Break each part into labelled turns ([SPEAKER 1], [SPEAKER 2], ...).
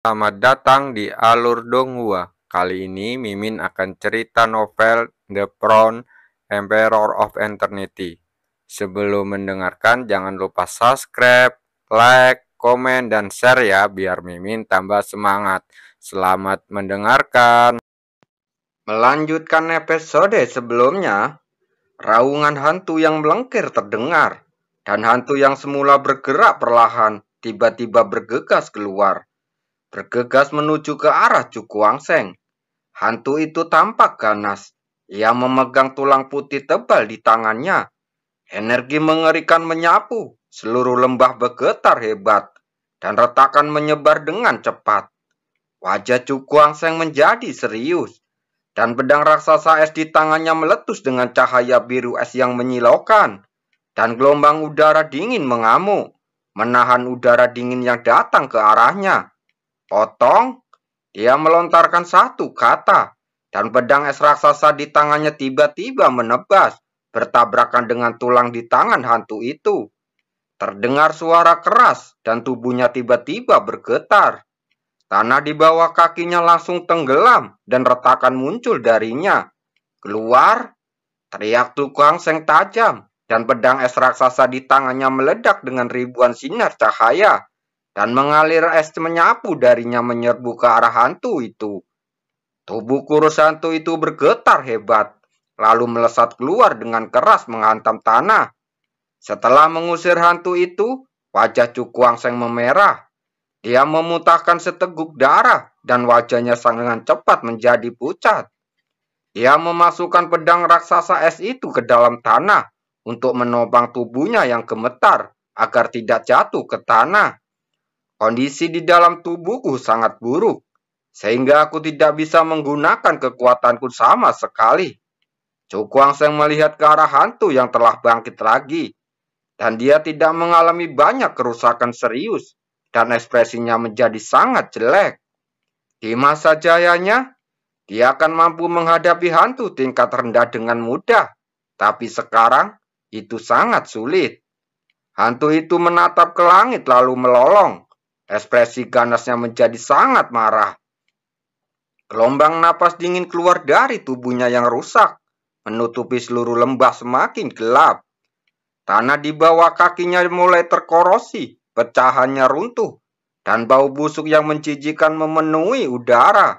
[SPEAKER 1] Selamat datang di Alur Donghua. Kali ini Mimin akan cerita novel The Crown Emperor of Eternity. Sebelum mendengarkan jangan lupa subscribe, like, komen, dan share ya biar Mimin tambah semangat. Selamat mendengarkan. Melanjutkan episode sebelumnya, raungan hantu yang melengkir terdengar dan hantu yang semula bergerak perlahan tiba-tiba bergegas keluar. Bergegas menuju ke arah Cukuangseng. Hantu itu tampak ganas. Ia memegang tulang putih tebal di tangannya. Energi mengerikan menyapu. Seluruh lembah bergetar hebat. Dan retakan menyebar dengan cepat. Wajah Cukuangseng menjadi serius. Dan pedang raksasa es di tangannya meletus dengan cahaya biru es yang menyilaukan. Dan gelombang udara dingin mengamuk. Menahan udara dingin yang datang ke arahnya. Potong, dia melontarkan satu kata, dan pedang es raksasa di tangannya tiba-tiba menebas, bertabrakan dengan tulang di tangan hantu itu. Terdengar suara keras, dan tubuhnya tiba-tiba bergetar. Tanah di bawah kakinya langsung tenggelam, dan retakan muncul darinya. Keluar, teriak Cukuangseng tajam, dan pedang es raksasa di tangannya meledak dengan ribuan sinar cahaya. Dan mengalir es menyapu darinya menyerbu ke arah hantu itu. Tubuh kurus hantu itu bergetar hebat, lalu melesat keluar dengan keras menghantam tanah. Setelah mengusir hantu itu, wajah Cukuangseng memerah. Dia memuntahkan seteguk darah dan wajahnya sangat cepat menjadi pucat. Dia memasukkan pedang raksasa es itu ke dalam tanah untuk menopang tubuhnya yang gemetar agar tidak jatuh ke tanah. Kondisi di dalam tubuhku sangat buruk, sehingga aku tidak bisa menggunakan kekuatanku sama sekali. Cukuangseng melihat ke arah hantu yang telah bangkit lagi, dan dia tidak mengalami banyak kerusakan serius, dan ekspresinya menjadi sangat jelek. Di masa jayanya, dia akan mampu menghadapi hantu tingkat rendah dengan mudah, tapi sekarang itu sangat sulit. Hantu itu menatap ke langit lalu melolong. Ekspresi ganasnya menjadi sangat marah. Gelombang napas dingin keluar dari tubuhnya yang rusak, menutupi seluruh lembah semakin gelap. Tanah di bawah kakinya mulai terkorosi, pecahannya runtuh, dan bau busuk yang menjijikan memenuhi udara.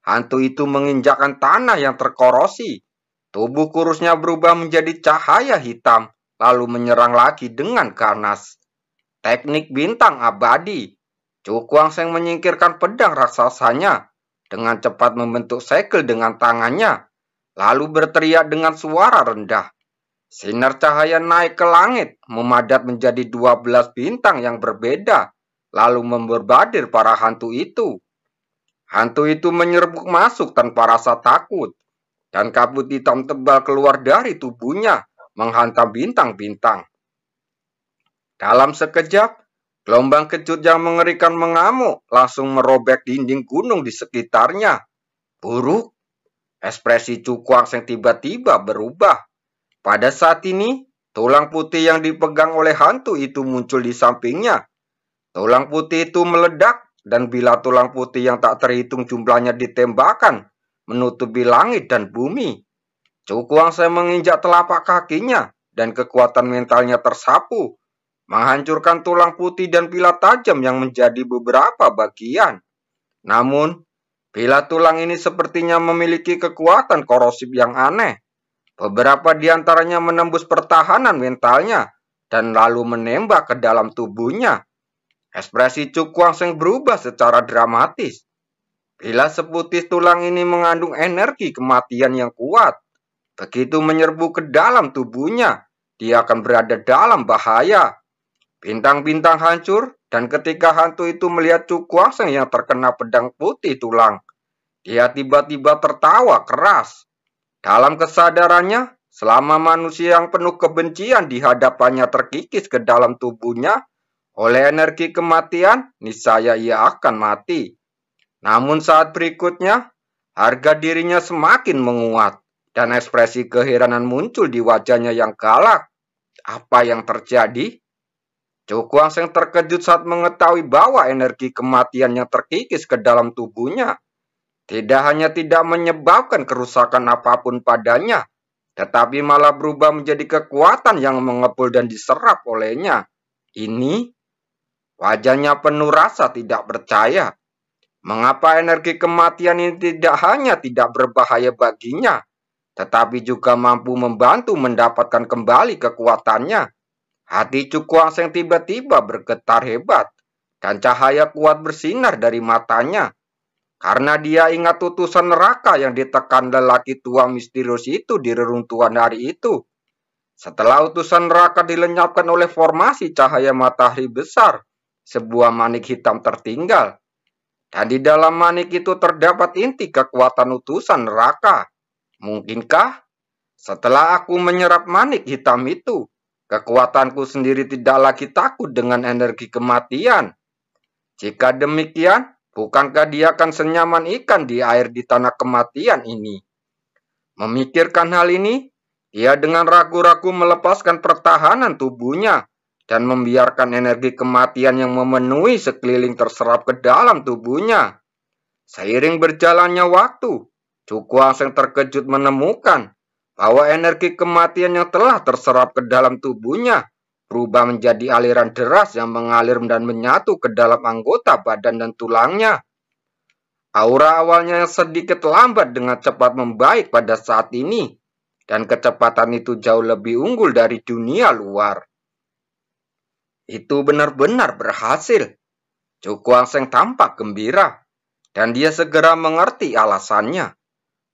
[SPEAKER 1] Hantu itu menginjakkan tanah yang terkorosi. Tubuh kurusnya berubah menjadi cahaya hitam, lalu menyerang lagi dengan ganas. Teknik bintang abadi. Cukuangseng menyingkirkan pedang raksasanya dengan cepat membentuk segel dengan tangannya, lalu berteriak dengan suara rendah. Sinar cahaya naik ke langit, memadat menjadi 12 bintang yang berbeda, lalu memberbadir para hantu itu. Hantu itu menyerbuk masuk tanpa rasa takut, dan kabut hitam tebal keluar dari tubuhnya, menghantam bintang-bintang. Dalam sekejap, gelombang kejut yang mengerikan mengamuk langsung merobek dinding gunung di sekitarnya. Buruk, ekspresi Cukuangseng tiba-tiba berubah. Pada saat ini, tulang putih yang dipegang oleh hantu itu muncul di sampingnya. Tulang putih itu meledak, dan bila tulang putih yang tak terhitung jumlahnya ditembakkan, menutupi langit dan bumi. Cukuangseng menginjak telapak kakinya, dan kekuatan mentalnya tersapu, menghancurkan tulang putih dan pilah tajam yang menjadi beberapa bagian. Namun, pilah tulang ini sepertinya memiliki kekuatan korosif yang aneh. Beberapa di antaranya menembus pertahanan mentalnya dan lalu menembak ke dalam tubuhnya. Ekspresi Cukuangseng berubah secara dramatis. Pilah seputih tulang ini mengandung energi kematian yang kuat. Begitu menyerbu ke dalam tubuhnya, dia akan berada dalam bahaya. Bintang-bintang hancur, dan ketika hantu itu melihat Cukuangseng yang terkena pedang putih tulang, dia tiba-tiba tertawa keras. Dalam kesadarannya, selama manusia yang penuh kebencian di hadapannya terkikis ke dalam tubuhnya oleh energi kematian, niscaya ia akan mati. Namun saat berikutnya, harga dirinya semakin menguat, dan ekspresi keheranan muncul di wajahnya yang galak. Apa yang terjadi?
[SPEAKER 2] Cukuang Seng terkejut saat mengetahui bahwa energi kematian yang terkikis ke dalam tubuhnya tidak hanya tidak menyebabkan kerusakan apapun padanya, tetapi malah berubah menjadi kekuatan yang mengepul dan diserap olehnya. Ini wajahnya penuh rasa tidak percaya. Mengapa energi kematian ini tidak hanya tidak berbahaya baginya, tetapi juga mampu membantu mendapatkan kembali kekuatannya. Hati Cukuang Seng tiba-tiba bergetar hebat, dan cahaya kuat bersinar dari matanya. Karena dia ingat utusan neraka yang ditekan lelaki tua misterius itu di reruntuhan hari itu. Setelah utusan neraka dilenyapkan oleh formasi cahaya matahari besar, sebuah manik hitam tertinggal. Dan di dalam manik itu terdapat inti kekuatan utusan neraka. Mungkinkah setelah aku menyerap manik hitam itu, kekuatanku sendiri tidak lagi takut dengan energi kematian? Jika demikian, bukankah dia akan senyaman ikan di air di tanah kematian ini? Memikirkan hal ini, dia dengan ragu-ragu melepaskan pertahanan tubuhnya dan membiarkan energi kematian yang memenuhi sekeliling terserap ke dalam tubuhnya. Seiring berjalannya waktu, Cukuang Seng terkejut menemukan bahwa energi kematian yang telah terserap ke dalam tubuhnya berubah menjadi aliran deras yang mengalir dan menyatu ke dalam anggota badan dan tulangnya. Aura awalnya yang sedikit lambat dengan cepat membaik pada saat ini, dan kecepatan itu jauh lebih unggul dari dunia luar. Itu benar-benar berhasil. Cukuang Seng tampak gembira, dan dia segera mengerti alasannya.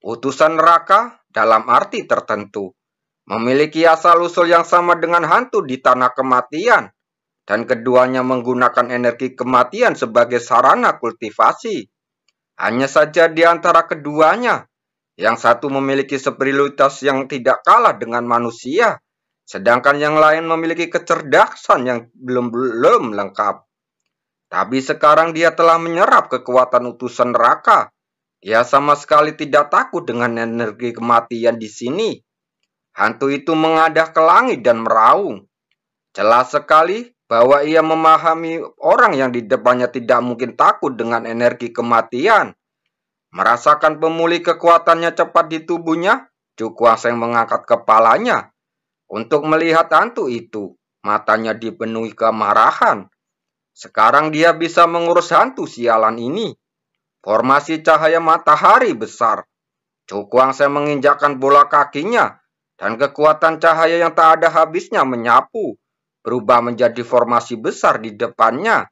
[SPEAKER 2] Utusan neraka dalam arti tertentu memiliki asal-usul yang sama dengan hantu di tanah kematian, dan keduanya menggunakan energi kematian sebagai sarana kultivasi. Hanya saja di antara keduanya, yang satu memiliki spiritualitas yang tidak kalah dengan manusia, sedangkan yang lain memiliki kecerdasan yang belum lengkap. Tapi sekarang dia telah menyerap kekuatan utusan neraka. Dia sama sekali tidak takut dengan energi kematian di sini. Hantu itu mengadah ke langit dan meraung. Jelas sekali bahwa ia memahami orang yang di depannya tidak mungkin takut dengan energi kematian. Merasakan pemulih kekuatannya cepat di tubuhnya, Cukuang Seng mengangkat kepalanya untuk melihat hantu itu. Matanya dipenuhi kemarahan. Sekarang dia bisa mengurus hantu sialan ini. Formasi cahaya matahari besar. Cukuang Seng menginjakkan bola kakinya, dan kekuatan cahaya yang tak ada habisnya menyapu, berubah menjadi formasi besar di depannya.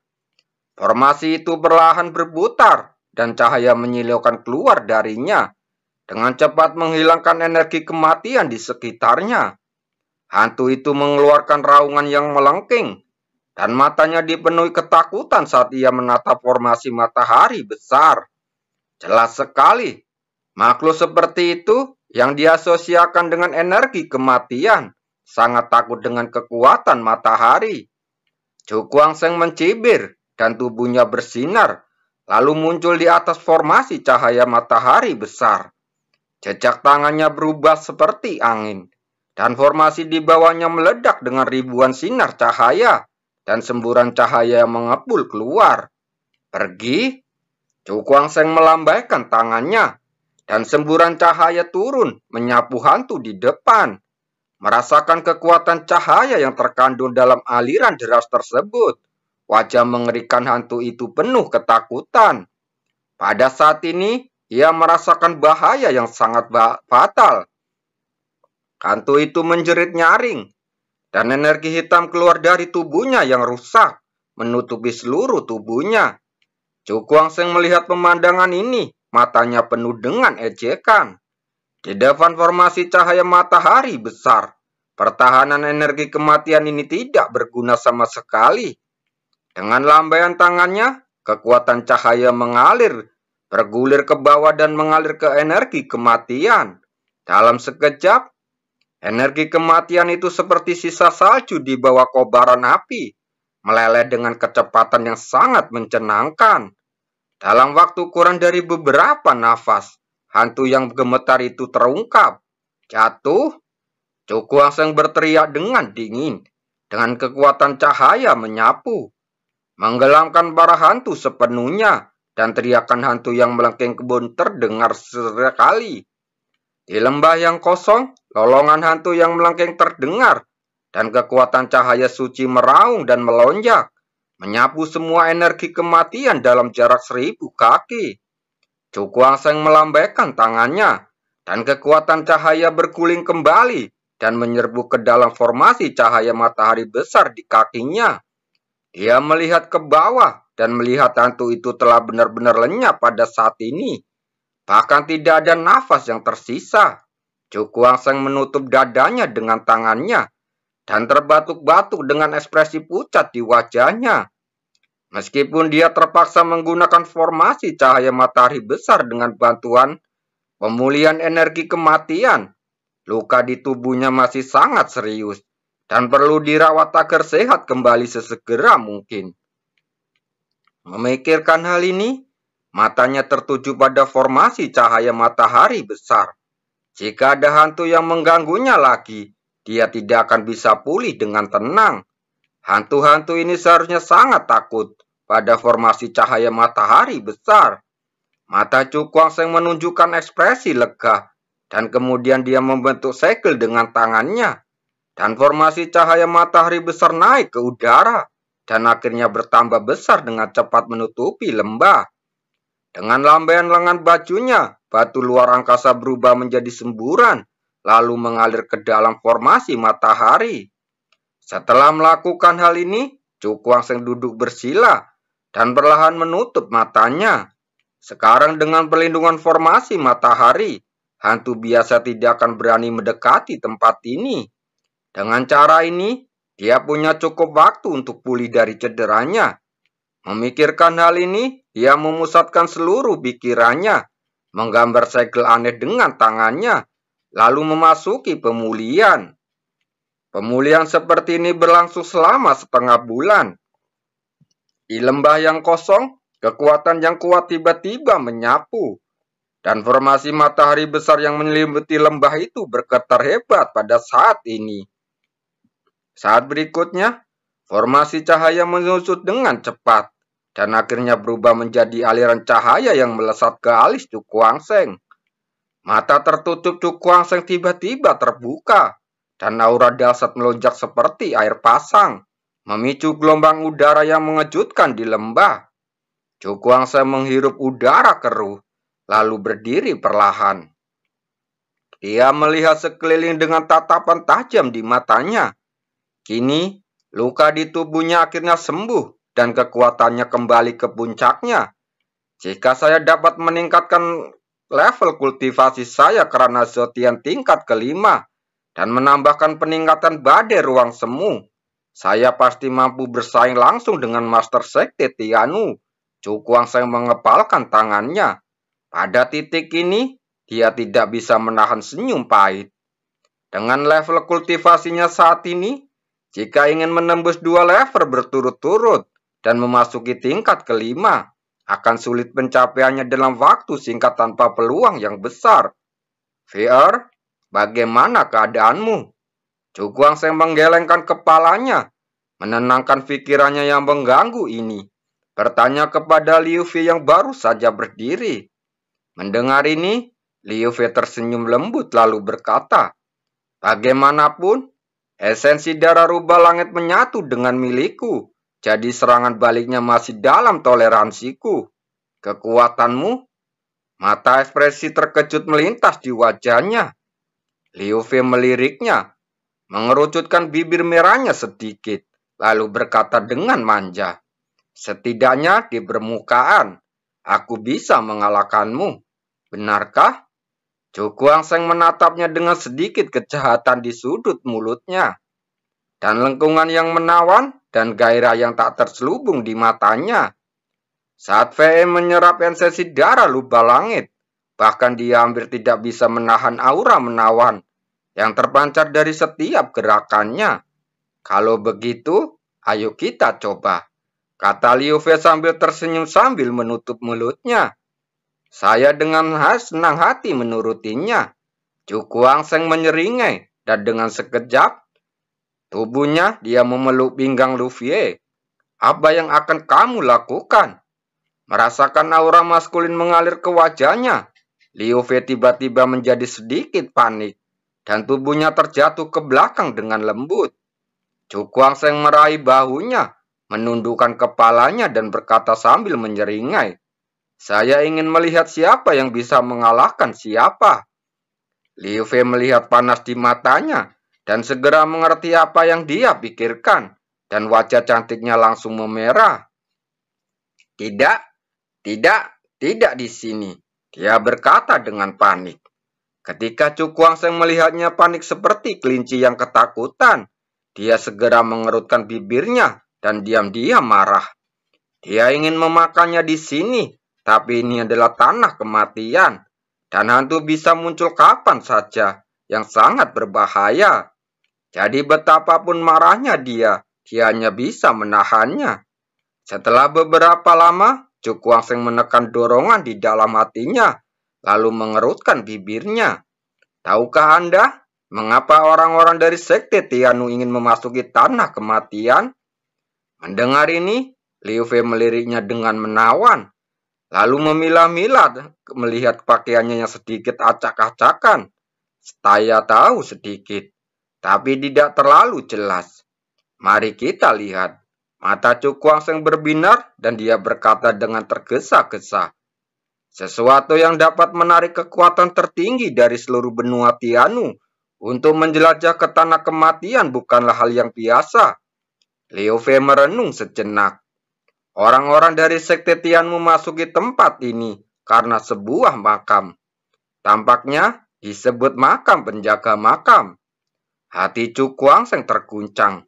[SPEAKER 2] Formasi itu perlahan berputar, dan cahaya menyilaukan keluar darinya, dengan cepat menghilangkan energi kematian di sekitarnya. Hantu itu mengeluarkan raungan yang melengking, dan matanya dipenuhi ketakutan saat ia menatap formasi matahari besar. Jelas sekali, makhluk seperti itu yang diasosiasikan dengan energi kematian sangat takut dengan kekuatan matahari. Cukuang Seng mencibir dan tubuhnya bersinar, lalu muncul di atas formasi cahaya matahari besar. Jejak tangannya berubah seperti angin, dan formasi di bawahnya meledak dengan ribuan sinar cahaya dan semburan cahaya yang mengepul keluar. Pergi, Cukuang Seng melambaikan tangannya, dan semburan cahaya turun menyapu hantu di depan. Merasakan kekuatan cahaya yang terkandung dalam aliran deras tersebut, wajah mengerikan hantu itu penuh ketakutan. Pada saat ini, ia merasakan bahaya yang sangat fatal. Hantu itu menjerit nyaring, dan energi hitam keluar dari tubuhnya yang rusak, menutupi seluruh tubuhnya. Cukuang Seng melihat pemandangan ini, matanya penuh dengan ejekan. Di depan formasi cahaya matahari besar, pertahanan energi kematian ini tidak berguna sama sekali. Dengan lambaian tangannya, kekuatan cahaya mengalir, bergulir ke bawah dan mengalir ke energi kematian. Dalam sekejap, energi kematian itu seperti sisa salju di bawah kobaran api, meleleh dengan kecepatan yang sangat mencenangkan. Dalam waktu kurang dari beberapa nafas, hantu yang gemetar itu terungkap. Jatuh, Cukuang Seng berteriak dengan dingin. dengan kekuatan cahaya menyapu, menggelamkan para hantu sepenuhnya, dan teriakan hantu yang melengking kebun terdengar sekali. Di lembah yang kosong, lolongan hantu yang melengking terdengar, dan kekuatan cahaya suci meraung dan melonjak, menyapu semua energi kematian dalam jarak 1000 kaki. Cukuang Seng melambaikan tangannya, dan kekuatan cahaya berguling kembali dan menyerbu ke dalam formasi cahaya matahari besar di kakinya. Dia melihat ke bawah dan melihat hantu itu telah benar-benar lenyap pada saat ini. Bahkan tidak ada nafas yang tersisa. Cukuang Seng menutup dadanya dengan tangannya dan terbatuk-batuk dengan ekspresi pucat di wajahnya. Meskipun dia terpaksa menggunakan formasi cahaya matahari besar dengan bantuan pemulihan energi kematian, luka di tubuhnya masih sangat serius dan perlu dirawat agar sehat kembali sesegera mungkin. Memikirkan hal ini, matanya tertuju pada formasi cahaya matahari besar. Jika ada hantu yang mengganggunya lagi, dia tidak akan bisa pulih dengan tenang. Hantu-hantu ini seharusnya sangat takut pada formasi cahaya matahari besar. Mata Cukuang Seng menunjukkan ekspresi lega, dan kemudian dia membentuk segel dengan tangannya. Dan formasi cahaya matahari besar naik ke udara, dan akhirnya bertambah besar dengan cepat menutupi lembah. Dengan lambaian lengan bajunya, batu luar angkasa berubah menjadi semburan, lalu mengalir ke dalam formasi matahari. Setelah melakukan hal ini, Cukuang Seng duduk bersila dan perlahan menutup matanya. Sekarang dengan perlindungan formasi matahari, hantu biasa tidak akan berani mendekati tempat ini. Dengan cara ini, dia punya cukup waktu untuk pulih dari cederanya. Memikirkan hal ini, dia memusatkan seluruh pikirannya, menggambar segel aneh dengan tangannya, lalu memasuki pemulihan. Pemulihan seperti ini berlangsung selama setengah bulan. Di lembah yang kosong, kekuatan yang kuat tiba-tiba menyapu, dan formasi matahari besar yang menyelimuti lembah itu bergetar hebat pada saat ini. Saat berikutnya, formasi cahaya menyusut dengan cepat, dan akhirnya berubah menjadi aliran cahaya yang melesat ke alis Cukuang Seng. Mata tertutup Cukuang Seng tiba-tiba terbuka, dan aura dahsyat melonjak seperti air pasang, memicu gelombang udara yang mengejutkan di lembah. Cukuang Seng menghirup udara keruh, lalu berdiri perlahan. Dia melihat sekeliling dengan tatapan tajam di matanya. Kini, luka di tubuhnya akhirnya sembuh, dan kekuatannya kembali ke puncaknya. Jika saya dapat meningkatkan level kultivasi saya karena Zotian tingkat kelima, dan menambahkan peningkatan badai ruang semu, saya pasti mampu bersaing langsung dengan Master Sekte Tianu. Cukuang Seng mengepalkan tangannya. Pada titik ini, dia tidak bisa menahan senyum pahit. Dengan level kultivasinya saat ini, jika ingin menembus 2 level berturut-turut dan memasuki tingkat kelima, akan sulit pencapaiannya dalam waktu singkat tanpa peluang yang besar. VR, bagaimana keadaanmu? Cukuang Seng menggelengkan kepalanya, menenangkan pikirannya yang mengganggu ini. Bertanya kepada Liu Fei yang baru saja berdiri. Mendengar ini, Liu Fei tersenyum lembut lalu berkata, bagaimanapun, esensi darah rubah langit menyatu dengan milikku, jadi serangan baliknya masih dalam toleransiku. Kekuatanmu? Mata ekspresi terkejut melintas di wajahnya. Liu Fei meliriknya, mengerucutkan bibir merahnya sedikit, lalu berkata dengan manja, setidaknya di permukaan, aku bisa mengalahkanmu. Benarkah? Cukuang Seng menatapnya dengan sedikit kejahatan di sudut mulutnya, dan lengkungan yang menawan dan gairah yang tak terselubung di matanya. Saat VM menyerap esensi darah lubah langit, bahkan dia hampir tidak bisa menahan aura menawan yang terpancar dari setiap gerakannya. Kalau begitu, ayo kita coba, kata Liu Fei sambil tersenyum sambil menutup mulutnya. Saya dengan senang hati menurutinya. Cukuang Seng menyeringai, dan dengan sekejap, Tubuhnya dia memeluk pinggang Lufie. Apa yang akan kamu lakukan? Merasakan aura maskulin mengalir ke wajahnya, Liu Fei tiba-tiba menjadi sedikit panik, dan tubuhnya terjatuh ke belakang dengan lembut. Chu Guangsheng meraih bahunya, menundukkan kepalanya dan berkata sambil menyeringai, "Saya ingin melihat siapa yang bisa mengalahkan siapa." Liu Fei melihat panas di matanya, dan segera mengerti apa yang dia pikirkan, dan wajah cantiknya langsung memerah. "Tidak, tidak, tidak di sini," dia berkata dengan panik. Ketika Chu Guangsheng melihatnya panik seperti kelinci yang ketakutan, dia segera mengerutkan bibirnya dan diam-diam marah. Dia ingin memakannya di sini, tapi ini adalah tanah kematian, dan hantu bisa muncul kapan saja, yang sangat berbahaya. Jadi betapapun marahnya dia hanya bisa menahannya. Setelah beberapa lama, Chu Guangsheng menekan dorongan di dalam hatinya, lalu mengerutkan bibirnya. Tahukah Anda, mengapa orang-orang dari sekte Tianu ingin memasuki tanah kematian? Mendengar ini, Liu Fei meliriknya dengan menawan, lalu memilah-milah melihat pakaiannya yang sedikit acak-acakan. Saya tahu sedikit, tapi tidak terlalu jelas. Mari kita lihat. Mata Chu Guangsheng berbinar dan dia berkata dengan tergesa-gesa, "Sesuatu yang dapat menarik kekuatan tertinggi dari seluruh benua Tianu untuk menjelajah ke tanah kematian bukanlah hal yang biasa." Liu Fei merenung sejenak. Orang-orang dari sekte Tian memasuki tempat ini karena sebuah makam. Tampaknya disebut makam penjaga makam. Hati Chu Guangsheng terguncang.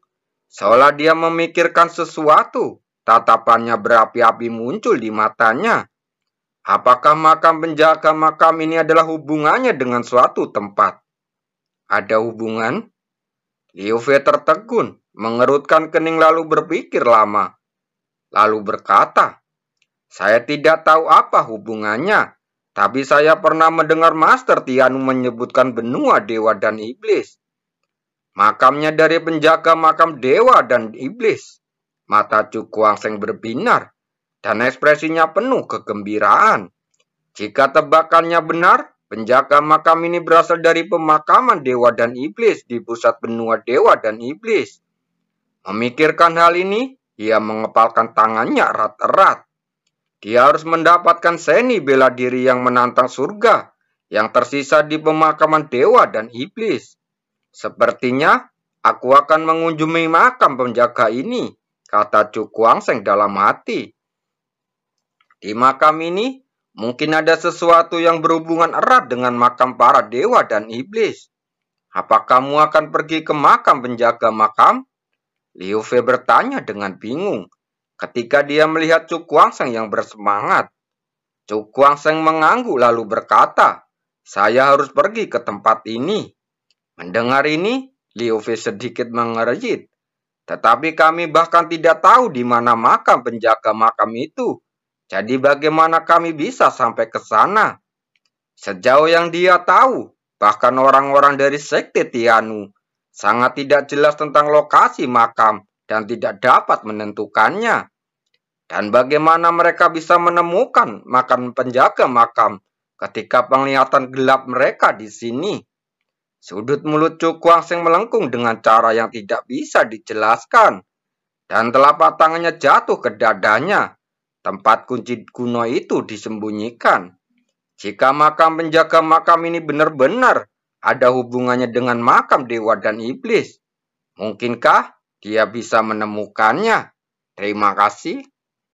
[SPEAKER 2] Seolah dia memikirkan sesuatu, tatapannya berapi-api muncul di matanya. Apakah makam penjaga makam ini adalah hubungannya dengan suatu tempat? Ada hubungan? Liu Fei tertegun, mengerutkan kening lalu berpikir lama. Lalu berkata, "Saya tidak tahu apa hubungannya, tapi saya pernah mendengar Master Tianu menyebutkan benua dewa dan iblis. Makamnya dari penjaga makam dewa dan iblis." Mata Chu Guangsheng berbinar, dan ekspresinya penuh kegembiraan. Jika tebakannya benar, penjaga makam ini berasal dari pemakaman dewa dan iblis di pusat benua dewa dan iblis. Memikirkan hal ini, ia mengepalkan tangannya erat-erat. Dia harus mendapatkan seni bela diri yang menantang surga, yang tersisa di pemakaman dewa dan iblis. "Sepertinya aku akan mengunjungi makam penjaga ini," kata Chu Guangsheng dalam hati. Di makam ini mungkin ada sesuatu yang berhubungan erat dengan makam para dewa dan iblis. "Apa kamu akan pergi ke makam penjaga makam?" Liu Fei bertanya dengan bingung ketika dia melihat Chu Guangsheng yang bersemangat. Chu Guangsheng mengangguk lalu berkata, "Saya harus pergi ke tempat ini." Mendengar ini, Liu Fei sedikit mengerjit. "Tetapi kami bahkan tidak tahu di mana makam penjaga makam itu. Jadi bagaimana kami bisa sampai ke sana?" Sejauh yang dia tahu, bahkan orang-orang dari sekte Tianu sangat tidak jelas tentang lokasi makam dan tidak dapat menentukannya. Dan bagaimana mereka bisa menemukan makam penjaga makam ketika penglihatan gelap mereka di sini? Sudut mulut Chu Guangsheng melengkung dengan cara yang tidak bisa dijelaskan, dan telapak tangannya jatuh ke dadanya. Tempat kunci kuno itu disembunyikan. Jika makam penjaga makam ini benar-benar ada hubungannya dengan makam dewa dan iblis, mungkinkah dia bisa menemukannya? Terima kasih.